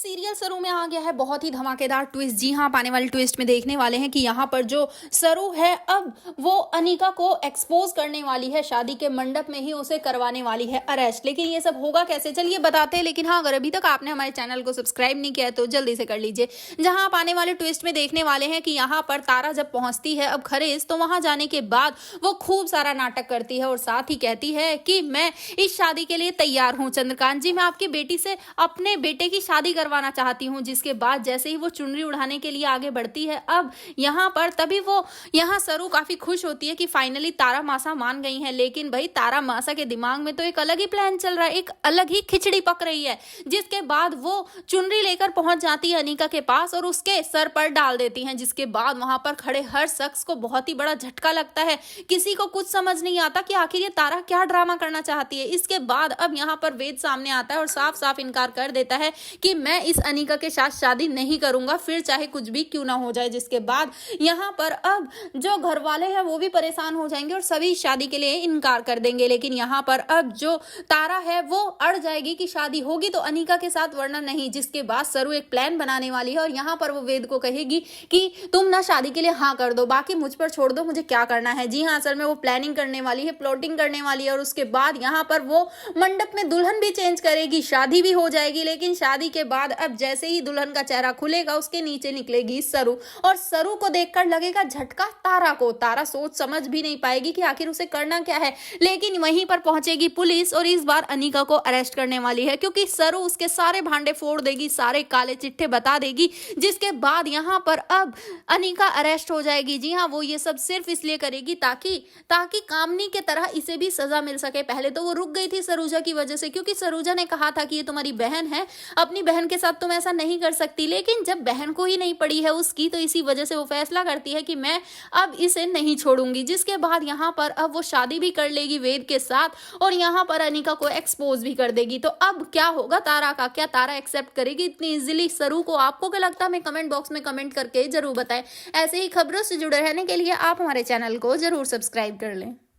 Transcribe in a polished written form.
Serial सरू में आ गया है बहुत ही धमाकेदार ट्विस्ट। जी हाँ, आने वाले ट्विस्ट में देखने वाले हैं कि यहाँ पर जो सरू है अब वो अनिका को एक्सपोज करने वाली है, शादी के मंडप में ही उसे करवाने वाली है अरेस्ट। लेकिन ये सब होगा कैसे, चलिए बताते हैं। लेकिन हाँ, अगर अभी तक आपने हमारे चैनल को सब्सक्राइब नहीं किया है तो जल्दी से कर लीजिए। जहाँ आप आने वाले ट्विस्ट में देखने वाले हैं कि यहाँ पर तारा जब पहुंचती है अब खरेज, तो वहां जाने के बाद वो खूब सारा नाटक करती है और साथ ही कहती है कि मैं इस शादी के लिए तैयार हूँ चंद्रकांत जी, मैं आपकी बेटी से अपने बेटे की शादी करवाना चाहती हूँ। जिसके बाद जैसे ही वो चुनरी उड़ाने के लिए आगे बढ़ती है अब यहाँ पर, तभी वो यहाँ सरू काफी खुश होती है कि फाइनली तारा मासा मान गई है। लेकिन भाई तारा मासा के दिमाग में तो एक अलग ही प्लान चल रहा है, एक अलग ही खिचड़ी पक रही है। जिसके बाद वो चुनरी लेकर पहुंच जाती है अनिका के पास और उसके सर पर डाल देती हैं। जिसके बाद वहां पर खड़े हर शख्स को बहुत ही बड़ा झटका लगता है, किसी को कुछ समझ नहीं आता कि आखिर ये तारा क्या ड्रामा करना चाहती है। इसके बाद अब यहाँ पर वेद सामने आता है और साफ साफ इनकार कर देता है कि मैं इस अनिका के साथ शादी नहीं करूंगा, फिर चाहे कुछ भी क्यों ना हो जाए। जिसके बाद यहाँ पर अब जो घर वाले हैं वो भी परेशान हो जाएंगे और सभी शादी के लिए इनकार कर देंगे। लेकिन यहाँ पर अब जो तारा है वो अड़ जाएगी कि शादी होगी तो अनिका के साथ वरना नहीं। जिसके बाद सरू एक प्लान बनाने वाली है और यहाँ पर वो वेद को कहेगी कि तुम ना शादी के लिए हाँ कर दो, बाकी मुझ पर छोड़ दो, मुझे क्या करना है। जी हाँ, असल में वो प्लानिंग करने वाली है, प्लॉटिंग करने वाली है और उसके बाद यहाँ पर वो मंडप में दुल्हन भी चेंज करेगी, शादी भी हो जाएगी। लेकिन शादी के बाद अब जैसे ही दुल्हन का चेहरा खुलेगा उसके नीचे निकलेगी सरू और सरू को देखकर लगेगा झटका तारा को। तारा सोच समझ भी नहीं पाएगी कि आखिर उसे करना क्या है। लेकिन वहीं पर पहुंचेगी पुलिस और इस बार अनिका को अरेस्ट करने वाली है, क्योंकि सरू उसके सारे भांडे फोड़ देगी, सारे काले चिट्ठे बता देगी। जिसके बाद यहाँ पर अब अनिका अरेस्ट हो जाएगी। जी हाँ, वो ये सब सिर्फ इसलिए करेगी ताकि कामनी के तरह इसे भी सजा मिल सके। पहले तो वो रुक गई थी सरूजा की वजह से, क्योंकि सरूजा ने कहा था कि ये तुम्हारी बहन है, अपनी बहन के साथ तुम ऐसा नहीं कर सकती। लेकिन जब बहन को ही नहीं पड़ी है उसकी, तो इसी वजह से वो फैसला करती है कि मैं अब इसे नहीं छोड़ूंगी। जिसके बाद यहाँ पर अब वो शादी भी कर लेगी वेद के साथ और यहाँ पर अनिका को एक्सपोज भी कर देगी। तो अब क्या होगा तारा का, क्या तारा एक्सेप्ट करेगी इतनी इजीली सरू को? आपको क्या लगता है हमें कमेंट बॉक्स में कमेंट करके जरूर बताएं। ऐसे ही खबरों से जुड़े रहने के लिए आप हमारे चैनल को जरूर सब्सक्राइब कर लें।